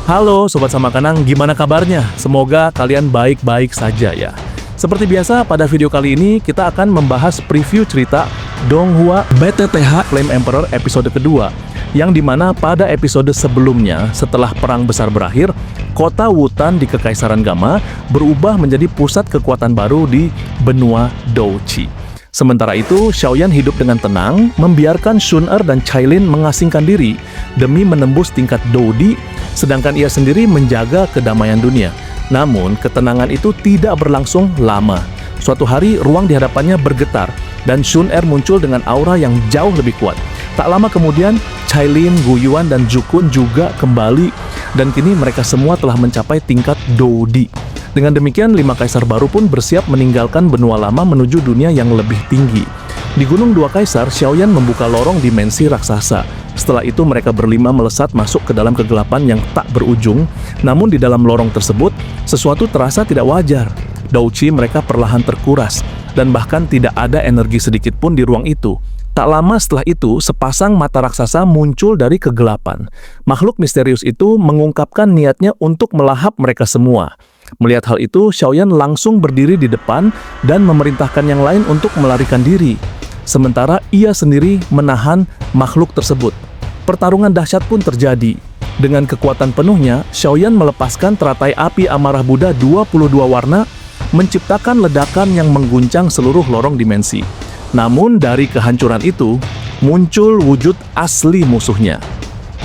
Halo Sobat Samakanang, gimana kabarnya? Semoga kalian baik-baik saja ya. Seperti biasa, pada video kali ini kita akan membahas preview cerita Donghua BTTH Flame Emperor episode kedua, yang dimana pada episode sebelumnya, setelah perang besar berakhir, kota Wutan di Kekaisaran Gama berubah menjadi pusat kekuatan baru di benua Douchi. Sementara itu, Xiaoyan hidup dengan tenang, membiarkan Shun-Er dan Cailin mengasingkan diri demi menembus tingkat Dodi, sedangkan ia sendiri menjaga kedamaian dunia. Namun, ketenangan itu tidak berlangsung lama. Suatu hari, ruang di hadapannya bergetar, dan Shun-Er muncul dengan aura yang jauh lebih kuat. Tak lama kemudian, Cailin, Guyuan, dan Jukun juga kembali, dan kini mereka semua telah mencapai tingkat Dodi. Dengan demikian, 5 kaisar baru pun bersiap meninggalkan benua lama menuju dunia yang lebih tinggi. Di Gunung Dua Kaisar, Xiaoyan membuka lorong dimensi raksasa. Setelah itu mereka berlima melesat masuk ke dalam kegelapan yang tak berujung. Namun di dalam lorong tersebut, sesuatu terasa tidak wajar. Douchi mereka perlahan terkuras, dan bahkan tidak ada energi sedikit pun di ruang itu. Tak lama setelah itu, sepasang mata raksasa muncul dari kegelapan. Makhluk misterius itu mengungkapkan niatnya untuk melahap mereka semua. Melihat hal itu, Xiaoyan langsung berdiri di depan dan memerintahkan yang lain untuk melarikan diri. Sementara ia sendiri menahan makhluk tersebut. Pertarungan dahsyat pun terjadi. Dengan kekuatan penuhnya, Xiaoyan melepaskan teratai api amarah Buddha 22 warna, menciptakan ledakan yang mengguncang seluruh lorong dimensi. Namun dari kehancuran itu, muncul wujud asli musuhnya.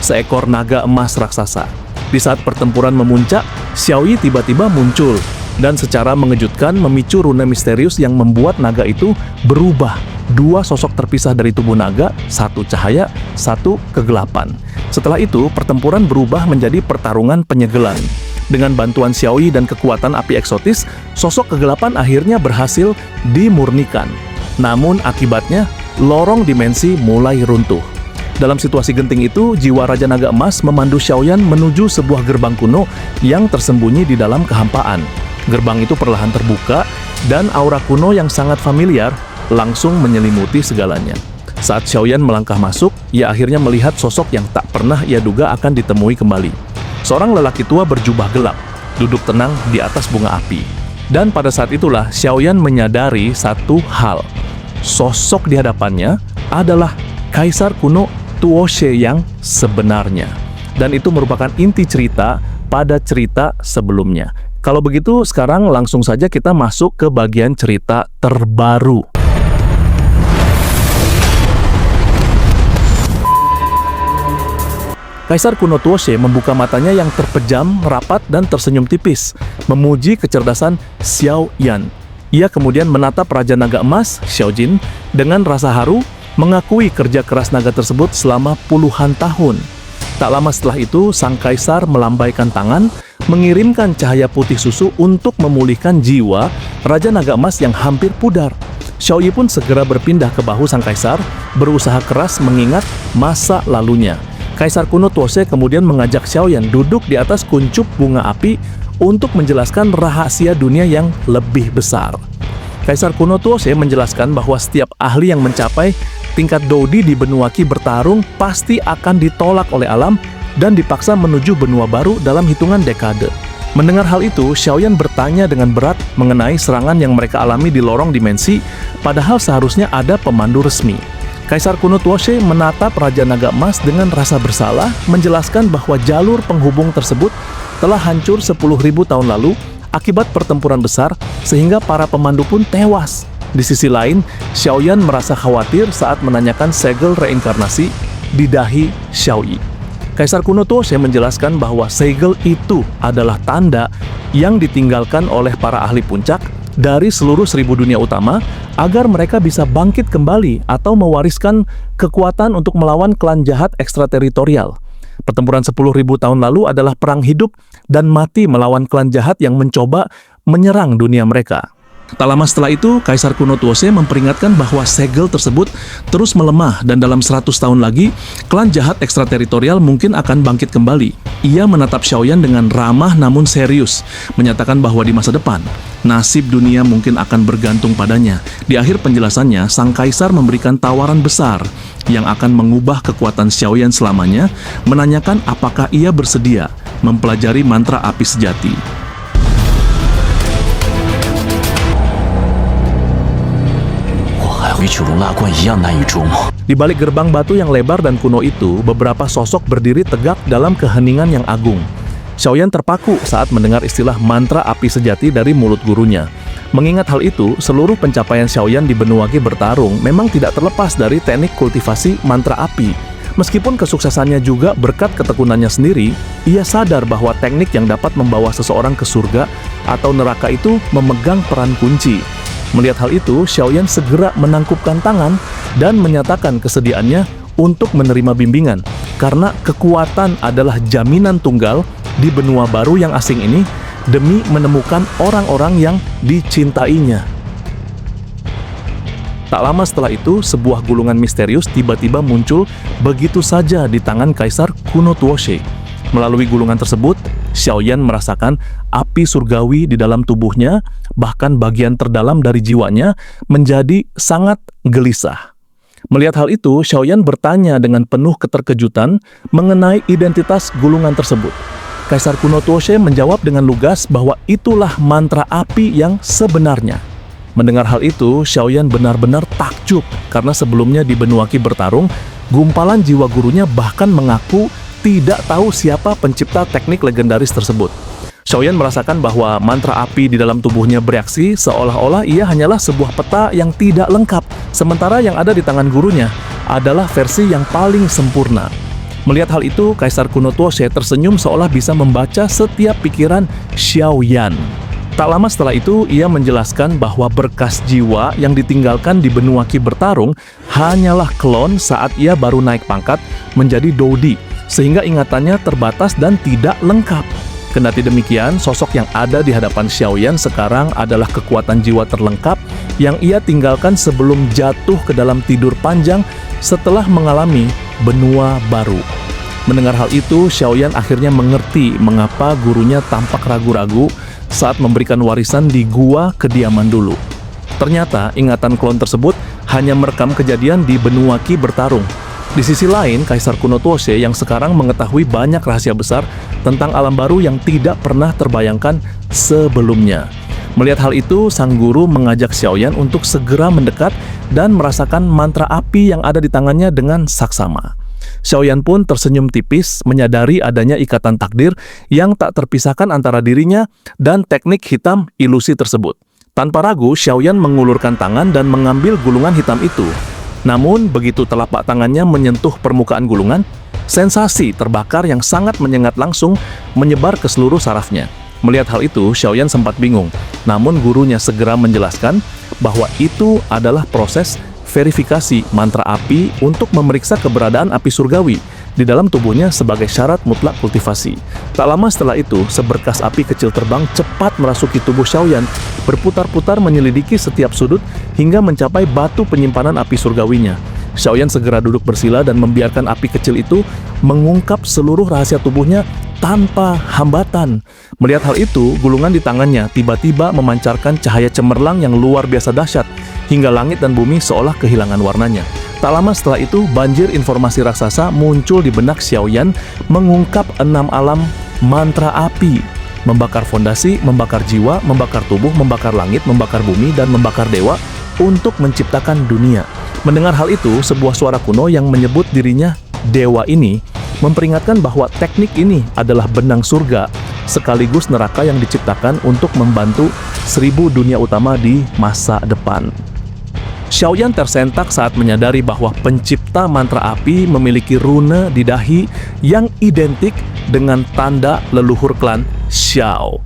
Seekor naga emas raksasa. Di saat pertempuran memuncak, Xiaoyi tiba-tiba muncul dan secara mengejutkan memicu rune misterius yang membuat naga itu berubah. 2 sosok terpisah dari tubuh naga, 1 cahaya, 1 kegelapan. Setelah itu, pertempuran berubah menjadi pertarungan penyegelan. Dengan bantuan Xiaoyi dan kekuatan api eksotis, sosok kegelapan akhirnya berhasil dimurnikan. Namun akibatnya, lorong dimensi mulai runtuh. Dalam situasi genting itu, jiwa Raja Naga Emas memandu Xiaoyan menuju sebuah gerbang kuno yang tersembunyi di dalam kehampaan. Gerbang itu perlahan terbuka, dan aura kuno yang sangat familiar langsung menyelimuti segalanya. Saat Xiaoyan melangkah masuk, ia akhirnya melihat sosok yang tak pernah ia duga akan ditemui kembali. Seorang lelaki tua berjubah gelap, duduk tenang di atas bunga api. Dan pada saat itulah Xiaoyan menyadari satu hal. Sosok di hadapannya adalah Kaisar kuno Tuoshe yang sebenarnya. Dan itu merupakan inti cerita pada cerita sebelumnya. Kalau begitu, sekarang langsung saja kita masuk ke bagian cerita terbaru. Kaisar kuno Tuoshe membuka matanya yang terpejam, rapat, dan tersenyum tipis, memuji kecerdasan Xiaoyan. Ia kemudian menatap Raja Naga Emas, Xiaojin, dengan rasa haru, mengakui kerja keras naga tersebut selama puluhan tahun. Tak lama setelah itu, sang kaisar melambaikan tangan, mengirimkan cahaya putih susu untuk memulihkan jiwa Raja Naga Emas yang hampir pudar. Xiaoyi pun segera berpindah ke bahu sang kaisar, berusaha keras mengingat masa lalunya. Kaisar kuno Tuoshe kemudian mengajak Xiaoyan duduk di atas kuncup bunga api untuk menjelaskan rahasia dunia yang lebih besar. Kaisar kuno Tuoshe menjelaskan bahwa setiap ahli yang mencapai tingkat Dodi di benua Qi bertarung pasti akan ditolak oleh alam dan dipaksa menuju benua baru dalam hitungan dekade. Mendengar hal itu, Xiaoyan bertanya dengan berat mengenai serangan yang mereka alami di lorong dimensi, padahal seharusnya ada pemandu resmi. Kaisar kuno Tuoshe menatap Raja Naga Emas dengan rasa bersalah, menjelaskan bahwa jalur penghubung tersebut telah hancur 10.000 tahun lalu akibat pertempuran besar, sehingga para pemandu pun tewas. Di sisi lain, Xiaoyan merasa khawatir saat menanyakan segel reinkarnasi di dahi Xiaoyi. Kaisar kuno Tuoshe menjelaskan bahwa segel itu adalah tanda yang ditinggalkan oleh para ahli puncak dari seluruh 1000 dunia utama agar mereka bisa bangkit kembali atau mewariskan kekuatan untuk melawan klan jahat ekstrateritorial. Pertempuran 10.000 tahun lalu adalah perang hidup dan mati melawan klan jahat yang mencoba menyerang dunia mereka. Tak lama setelah itu, Kaisar kuno Tuoshe memperingatkan bahwa segel tersebut terus melemah dan dalam 100 tahun lagi, klan jahat ekstrateritorial mungkin akan bangkit kembali. Ia menatap Xiaoyan dengan ramah namun serius, menyatakan bahwa di masa depan, nasib dunia mungkin akan bergantung padanya. Di akhir penjelasannya, sang kaisar memberikan tawaran besar yang akan mengubah kekuatan Xiaoyan selamanya, menanyakan apakah ia bersedia mempelajari mantra api sejati. Di balik gerbang batu yang lebar dan kuno itu, beberapa sosok berdiri tegak dalam keheningan yang agung. Xiaoyan terpaku saat mendengar istilah mantra api sejati dari mulut gurunya. Mengingat hal itu, seluruh pencapaian Xiaoyan di benua Qi bertarung memang tidak terlepas dari teknik kultivasi mantra api. Meskipun kesuksesannya juga berkat ketekunannya sendiri, ia sadar bahwa teknik yang dapat membawa seseorang ke surga atau neraka itu memegang peran kunci. Melihat hal itu, Xiaoyan segera menangkupkan tangan dan menyatakan kesediaannya untuk menerima bimbingan, karena kekuatan adalah jaminan tunggal di benua baru yang asing ini demi menemukan orang-orang yang dicintainya. Tak lama setelah itu, sebuah gulungan misterius tiba-tiba muncul begitu saja di tangan Kaisar Kuno Tuoshe. Melalui gulungan tersebut, Xiaoyan merasakan api surgawi di dalam tubuhnya, bahkan bagian terdalam dari jiwanya menjadi sangat gelisah. Melihat hal itu, Xiaoyan bertanya dengan penuh keterkejutan mengenai identitas gulungan tersebut. Kaisar Kuno Tuoshe menjawab dengan lugas bahwa itulah mantra api yang sebenarnya. Mendengar hal itu, Xiaoyan benar-benar takjub karena sebelumnya di benua Qi bertarung, gumpalan jiwa gurunya bahkan mengaku tidak tahu siapa pencipta teknik legendaris tersebut. Xiaoyan merasakan bahwa mantra api di dalam tubuhnya bereaksi seolah-olah ia hanyalah sebuah peta yang tidak lengkap, sementara yang ada di tangan gurunya adalah versi yang paling sempurna. Melihat hal itu, Kaisar Kuno Tuoshe tersenyum seolah bisa membaca setiap pikiran Xiaoyan. Tak lama setelah itu, ia menjelaskan bahwa berkas jiwa yang ditinggalkan di benua Qi bertarung hanyalah klon saat ia baru naik pangkat menjadi Doudi, sehingga ingatannya terbatas dan tidak lengkap. Kendati demikian, sosok yang ada di hadapan Xiaoyan sekarang adalah kekuatan jiwa terlengkap yang ia tinggalkan sebelum jatuh ke dalam tidur panjang setelah mengalami benua baru. Mendengar hal itu, Xiaoyan akhirnya mengerti mengapa gurunya tampak ragu-ragu saat memberikan warisan di gua kediaman dulu. Ternyata ingatan klon tersebut hanya merekam kejadian di benua Qi bertarung. Di sisi lain, Kaisar Kuno Tuoshe yang sekarang mengetahui banyak rahasia besar tentang alam baru yang tidak pernah terbayangkan sebelumnya. Melihat hal itu, sang guru mengajak Xiaoyan untuk segera mendekat dan merasakan mantra api yang ada di tangannya dengan saksama. Xiaoyan pun tersenyum tipis menyadari adanya ikatan takdir yang tak terpisahkan antara dirinya dan teknik hitam ilusi tersebut. Tanpa ragu, Xiaoyan mengulurkan tangan dan mengambil gulungan hitam itu. Namun, begitu telapak tangannya menyentuh permukaan gulungan, sensasi terbakar yang sangat menyengat langsung menyebar ke seluruh sarafnya. Melihat hal itu, Xiaoyan sempat bingung. Namun gurunya segera menjelaskan bahwa itu adalah proses verifikasi mantra api untuk memeriksa keberadaan api surgawi di dalam tubuhnya sebagai syarat mutlak kultivasi. Tak lama setelah itu, seberkas api kecil terbang cepat merasuki tubuh Xiaoyan, berputar-putar menyelidiki setiap sudut hingga mencapai batu penyimpanan api surgawinya. Xiaoyan segera duduk bersila dan membiarkan api kecil itu mengungkap seluruh rahasia tubuhnya tanpa hambatan. Melihat hal itu, gulungan di tangannya tiba-tiba memancarkan cahaya cemerlang yang luar biasa dahsyat, hingga langit dan bumi seolah kehilangan warnanya. Tak lama setelah itu, banjir informasi raksasa muncul di benak Xiaoyan mengungkap 6 alam mantra api. Membakar fondasi, membakar jiwa, membakar tubuh, membakar langit, membakar bumi, dan membakar dewa untuk menciptakan dunia. Mendengar hal itu, sebuah suara kuno yang menyebut dirinya dewa ini memperingatkan bahwa teknik ini adalah benang surga sekaligus neraka yang diciptakan untuk membantu 1000 dunia utama di masa depan. Xiaoyan tersentak saat menyadari bahwa pencipta mantra api memiliki rune di dahi yang identik dengan tanda leluhur klan Xiao.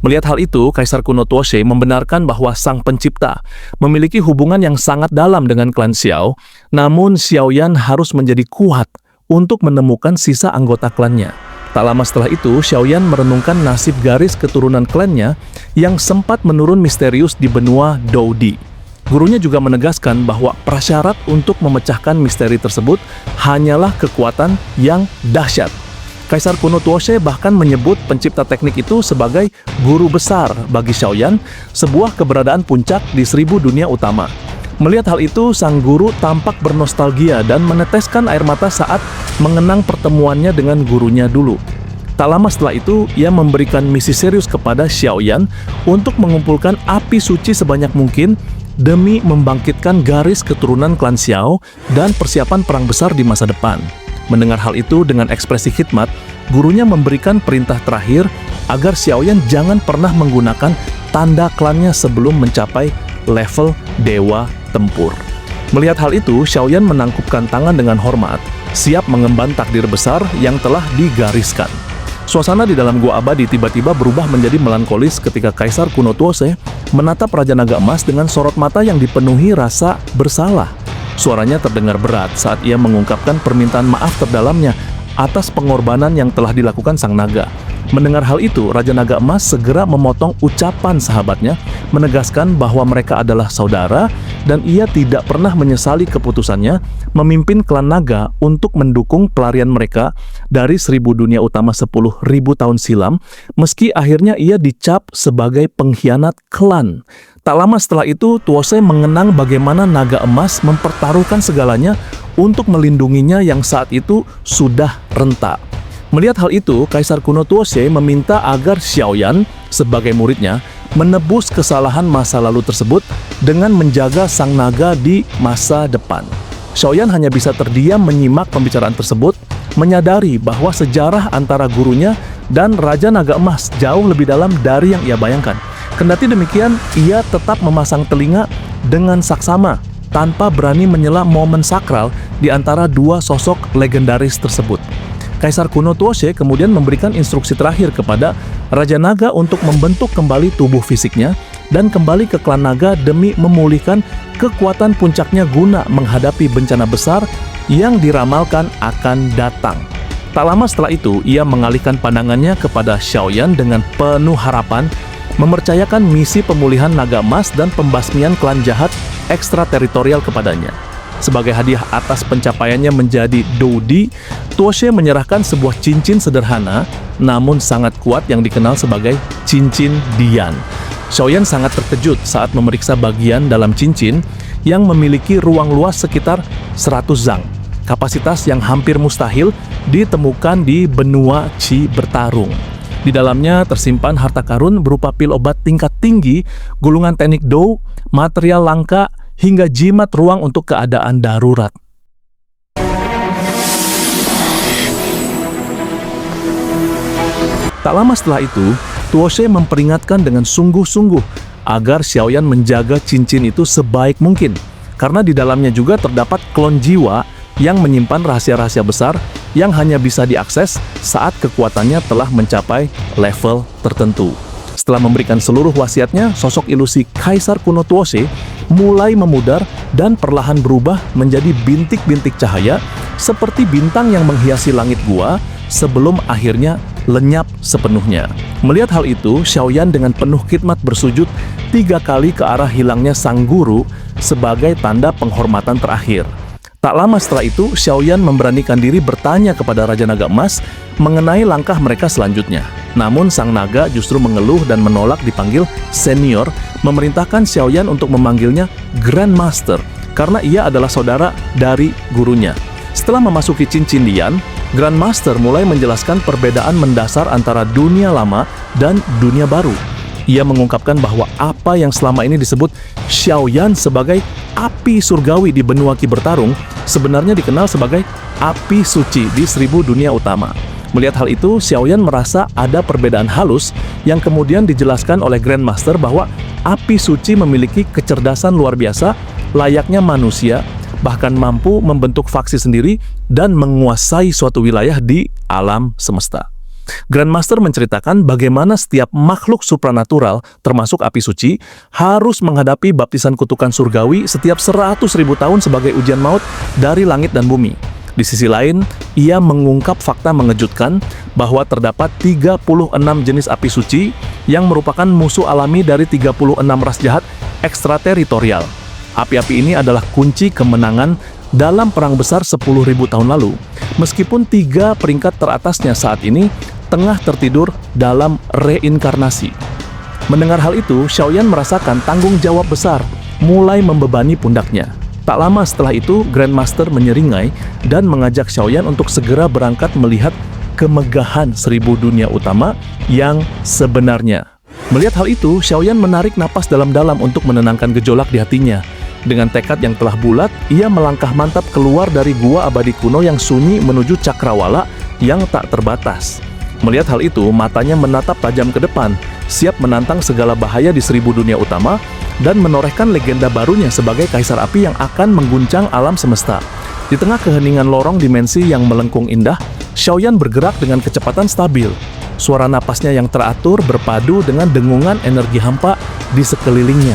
Melihat hal itu, Kaisar Kuno Tuoshe membenarkan bahwa sang pencipta memiliki hubungan yang sangat dalam dengan klan Xiao, namun Xiaoyan harus menjadi kuat untuk menemukan sisa anggota klannya. Tak lama setelah itu, Xiaoyan merenungkan nasib garis keturunan klannya yang sempat menurun misterius di benua Doudi. Gurunya juga menegaskan bahwa prasyarat untuk memecahkan misteri tersebut hanyalah kekuatan yang dahsyat. Kaisar Kuno Tuoshe bahkan menyebut pencipta teknik itu sebagai guru besar bagi Xiaoyan, sebuah keberadaan puncak di 1000 dunia utama. Melihat hal itu, sang guru tampak bernostalgia dan meneteskan air mata saat mengenang pertemuannya dengan gurunya dulu. Tak lama setelah itu, ia memberikan misi serius kepada Xiaoyan untuk mengumpulkan api suci sebanyak mungkin demi membangkitkan garis keturunan klan Xiao dan persiapan perang besar di masa depan. Mendengar hal itu dengan ekspresi khidmat, gurunya memberikan perintah terakhir agar Xiaoyan jangan pernah menggunakan tanda klannya sebelum mencapai level dewa tempur. Melihat hal itu, Xiaoyan menangkupkan tangan dengan hormat, siap mengemban takdir besar yang telah digariskan. Suasana di dalam gua abadi tiba-tiba berubah menjadi melankolis ketika Kaisar kuno Tuose menatap Raja Naga Emas dengan sorot mata yang dipenuhi rasa bersalah. Suaranya terdengar berat saat ia mengungkapkan permintaan maaf terdalamnya atas pengorbanan yang telah dilakukan sang naga. Mendengar hal itu, Raja Naga Emas segera memotong ucapan sahabatnya, menegaskan bahwa mereka adalah saudara dan ia tidak pernah menyesali keputusannya memimpin klan naga untuk mendukung pelarian mereka dari 1000 dunia utama 10.000 tahun silam, meski akhirnya ia dicap sebagai pengkhianat klan. Tak lama setelah itu, Tuose mengenang bagaimana Naga Emas mempertaruhkan segalanya untuk melindunginya yang saat itu sudah renta. Melihat hal itu, Kaisar kuno Tuose meminta agar Xiaoyan sebagai muridnya menebus kesalahan masa lalu tersebut dengan menjaga sang naga di masa depan. Xiaoyan hanya bisa terdiam menyimak pembicaraan tersebut, menyadari bahwa sejarah antara gurunya dan Raja Naga Emas jauh lebih dalam dari yang ia bayangkan. Kendati demikian, ia tetap memasang telinga dengan saksama tanpa berani menyela momen sakral di antara dua sosok legendaris tersebut. Kaisar kuno Tuose kemudian memberikan instruksi terakhir kepada Raja Naga untuk membentuk kembali tubuh fisiknya dan kembali ke klan naga demi memulihkan kekuatan puncaknya guna menghadapi bencana besar yang diramalkan akan datang. Tak lama setelah itu, ia mengalihkan pandangannya kepada Xiaoyan dengan penuh harapan, mempercayakan misi pemulihan Naga Emas dan pembasmian klan jahat ekstrateritorial kepadanya. Sebagai hadiah atas pencapaiannya menjadi Doudi, Tuose menyerahkan sebuah cincin sederhana namun sangat kuat yang dikenal sebagai cincin Dian. Xiaoyan sangat terkejut saat memeriksa bagian dalam cincin yang memiliki ruang luas sekitar 100 zang, kapasitas yang hampir mustahil ditemukan di benua Qi bertarung. Di dalamnya tersimpan harta karun berupa pil obat tingkat tinggi, gulungan teknik Dou, material langka, hingga jimat ruang untuk keadaan darurat. Tak lama setelah itu, Tuose memperingatkan dengan sungguh-sungguh agar Xiaoyan menjaga cincin itu sebaik mungkin, karena di dalamnya juga terdapat klon jiwa yang menyimpan rahasia-rahasia besar yang hanya bisa diakses saat kekuatannya telah mencapai level tertentu. Setelah memberikan seluruh wasiatnya, sosok ilusi Kaisar kuno Tuose mulai memudar dan perlahan berubah menjadi bintik-bintik cahaya seperti bintang yang menghiasi langit gua sebelum akhirnya lenyap sepenuhnya. Melihat hal itu, Xiaoyan dengan penuh khidmat bersujud 3 kali ke arah hilangnya sang guru sebagai tanda penghormatan terakhir. Tak lama setelah itu, Xiaoyan memberanikan diri bertanya kepada Raja Naga Emas mengenai langkah mereka selanjutnya. Namun sang naga justru mengeluh dan menolak dipanggil senior, memerintahkan Xiaoyan untuk memanggilnya Grand Master karena ia adalah saudara dari gurunya. Setelah memasuki cincin Dian, Grand Master mulai menjelaskan perbedaan mendasar antara dunia lama dan dunia baru. Ia mengungkapkan bahwa apa yang selama ini disebut Xiaoyan sebagai api surgawi di benua Qi bertarung sebenarnya dikenal sebagai api suci di 1000 dunia utama. Melihat hal itu, Xiaoyan merasa ada perbedaan halus yang kemudian dijelaskan oleh Grand Master bahwa api suci memiliki kecerdasan luar biasa layaknya manusia, bahkan mampu membentuk faksi sendiri dan menguasai suatu wilayah di alam semesta. Grandmaster menceritakan bagaimana setiap makhluk supranatural, termasuk api suci, harus menghadapi baptisan kutukan surgawi setiap 100.000 tahun sebagai ujian maut dari langit dan bumi. Di sisi lain, ia mengungkap fakta mengejutkan bahwa terdapat 36 jenis api suci yang merupakan musuh alami dari 36 ras jahat ekstrateritorial. Api-api ini adalah kunci kemenangan dalam perang besar 10.000 tahun lalu, meskipun 3 peringkat teratasnya saat ini tengah tertidur dalam reinkarnasi. Mendengar hal itu, Xiaoyan merasakan tanggung jawab besar mulai membebani pundaknya. Tak lama setelah itu, Grandmaster menyeringai dan mengajak Xiaoyan untuk segera berangkat melihat kemegahan 1000 dunia utama yang sebenarnya. Melihat hal itu, Xiaoyan menarik napas dalam-dalam untuk menenangkan gejolak di hatinya. Dengan tekad yang telah bulat, ia melangkah mantap keluar dari gua abadi kuno yang sunyi menuju cakrawala yang tak terbatas. Melihat hal itu, matanya menatap tajam ke depan, siap menantang segala bahaya di 1000 dunia utama dan menorehkan legenda barunya sebagai kaisar api yang akan mengguncang alam semesta. Di tengah keheningan lorong dimensi yang melengkung indah, Xiaoyan bergerak dengan kecepatan stabil. Suara napasnya yang teratur berpadu dengan dengungan energi hampa di sekelilingnya.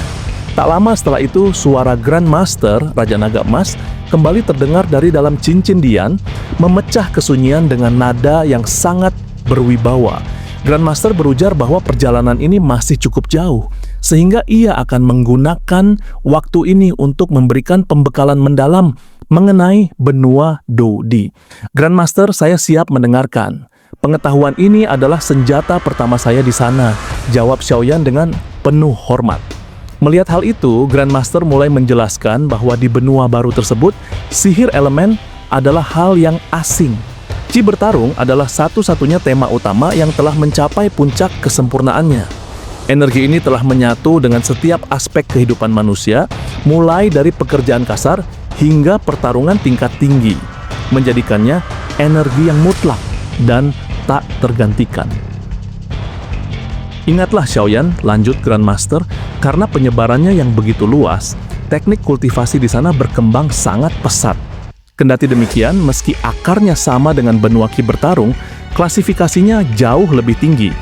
Tak lama setelah itu, suara Grandmaster, Raja Naga Emas, kembali terdengar dari dalam cincin Dian, memecah kesunyian dengan nada yang sangat berwibawa. Grandmaster berujar bahwa perjalanan ini masih cukup jauh, sehingga ia akan menggunakan waktu ini untuk memberikan pembekalan mendalam mengenai benua Dou-Di. Grandmaster, saya siap mendengarkan. Pengetahuan ini adalah senjata pertama saya di sana, jawab Xiaoyan dengan penuh hormat. Melihat hal itu, Grandmaster mulai menjelaskan bahwa di benua baru tersebut, sihir elemen adalah hal yang asing. Qi bertarung adalah satu-satunya tema utama yang telah mencapai puncak kesempurnaannya. Energi ini telah menyatu dengan setiap aspek kehidupan manusia, mulai dari pekerjaan kasar hingga pertarungan tingkat tinggi, menjadikannya energi yang mutlak dan tak tergantikan. Ingatlah Xiaoyan, lanjut Grandmaster, karena penyebarannya yang begitu luas, teknik kultivasi di sana berkembang sangat pesat. Kendati demikian, meski akarnya sama dengan benua Qi bertarung, klasifikasinya jauh lebih tinggi.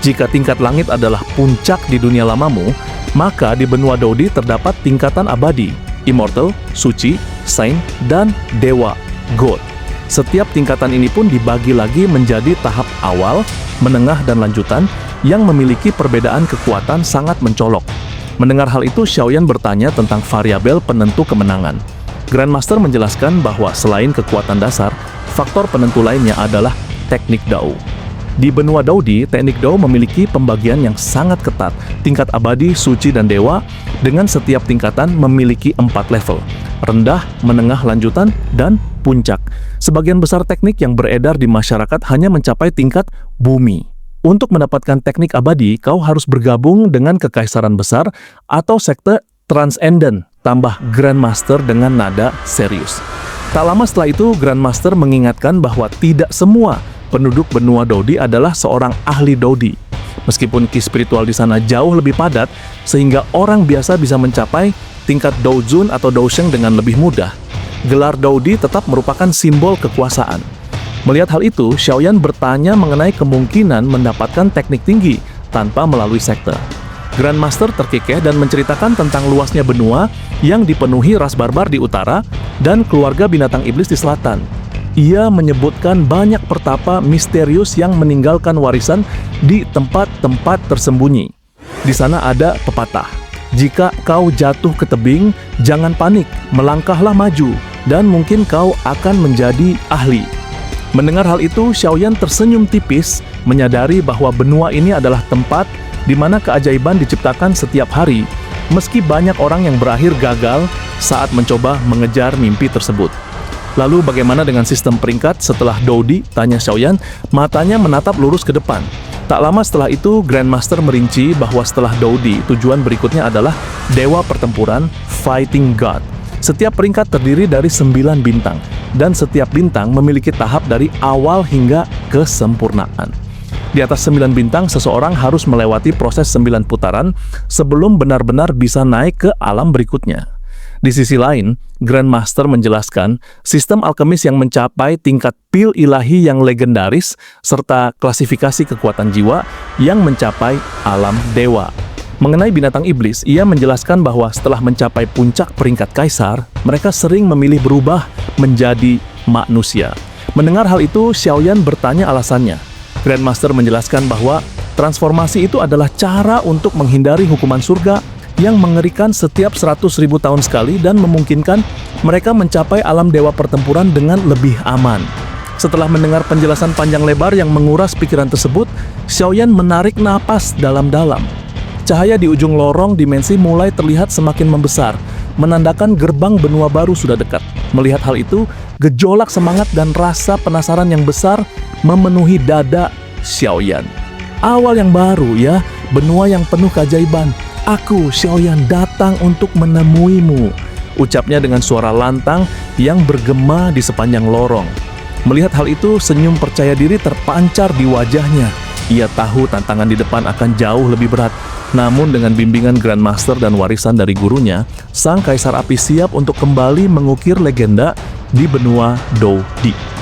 Jika tingkat langit adalah puncak di dunia lamamu, maka di benua Dou-Di terdapat tingkatan abadi, immortal, suci, saint, dan dewa, god. Setiap tingkatan ini pun dibagi lagi menjadi tahap awal, menengah, dan lanjutan yang memiliki perbedaan kekuatan sangat mencolok. Mendengar hal itu, Xiaoyan bertanya tentang variabel penentu kemenangan. Grandmaster menjelaskan bahwa selain kekuatan dasar, faktor penentu lainnya adalah teknik Dao. Di benua Dou-Di, teknik Dao memiliki pembagian yang sangat ketat, tingkat abadi, suci, dan dewa, dengan setiap tingkatan memiliki 4 level, rendah, menengah, lanjutan, dan puncak. Sebagian besar teknik yang beredar di masyarakat hanya mencapai tingkat bumi. Untuk mendapatkan teknik abadi, kau harus bergabung dengan kekaisaran besar atau sekte transcendent, tambah Grandmaster dengan nada serius. Tak lama setelah itu, Grandmaster mengingatkan bahwa tidak semua penduduk benua Dou-Di adalah seorang ahli Dou-Di. Meskipun Qi spiritual di sana jauh lebih padat, sehingga orang biasa bisa mencapai tingkat Doujun atau Dousheng dengan lebih mudah, gelar Dou-Di tetap merupakan simbol kekuasaan. Melihat hal itu, Xiaoyan bertanya mengenai kemungkinan mendapatkan teknik tinggi tanpa melalui sekte. Grandmaster terkekeh dan menceritakan tentang luasnya benua yang dipenuhi ras barbar di utara dan keluarga binatang iblis di selatan. Ia menyebutkan banyak pertapa misterius yang meninggalkan warisan di tempat-tempat tersembunyi. Di sana ada pepatah, "Jika kau jatuh ke tebing, jangan panik, melangkahlah maju, dan mungkin kau akan menjadi ahli." Mendengar hal itu, Xiaoyan tersenyum tipis, menyadari bahwa benua ini adalah tempat di mana keajaiban diciptakan setiap hari, meski banyak orang yang berakhir gagal saat mencoba mengejar mimpi tersebut. Lalu bagaimana dengan sistem peringkat setelah Dou-Di? Tanya Xiaoyan, matanya menatap lurus ke depan. Tak lama setelah itu, Grandmaster merinci bahwa setelah Dou-Di, tujuan berikutnya adalah Dewa Pertempuran, Fighting God. Setiap peringkat terdiri dari 9 bintang, dan setiap bintang memiliki tahap dari awal hingga kesempurnaan. Di atas 9 bintang, seseorang harus melewati proses 9 putaran sebelum benar-benar bisa naik ke alam berikutnya. Di sisi lain, Grandmaster menjelaskan sistem alkemis yang mencapai tingkat pil ilahi yang legendaris serta klasifikasi kekuatan jiwa yang mencapai alam dewa. Mengenai binatang iblis, ia menjelaskan bahwa setelah mencapai puncak peringkat kaisar, mereka sering memilih berubah menjadi manusia. Mendengar hal itu, Xiaoyan bertanya alasannya. Grandmaster menjelaskan bahwa transformasi itu adalah cara untuk menghindari hukuman surga yang mengerikan setiap 100.000 tahun sekali dan memungkinkan mereka mencapai alam dewa pertempuran dengan lebih aman. Setelah mendengar penjelasan panjang lebar yang menguras pikiran tersebut, Xiaoyan menarik napas dalam-dalam. Cahaya di ujung lorong dimensi mulai terlihat semakin membesar, menandakan gerbang benua baru sudah dekat. Melihat hal itu, gejolak semangat dan rasa penasaran yang besar memenuhi dada Xiaoyan. Awal yang baru ya, benua yang penuh keajaiban. Aku, Xiaoyan, datang untuk menemuimu, ucapnya dengan suara lantang yang bergema di sepanjang lorong. Melihat hal itu, senyum percaya diri terpancar di wajahnya. Ia tahu tantangan di depan akan jauh lebih berat. Namun dengan bimbingan Grandmaster dan warisan dari gurunya, sang Kaisar Api siap untuk kembali mengukir legenda di benua Dou Di.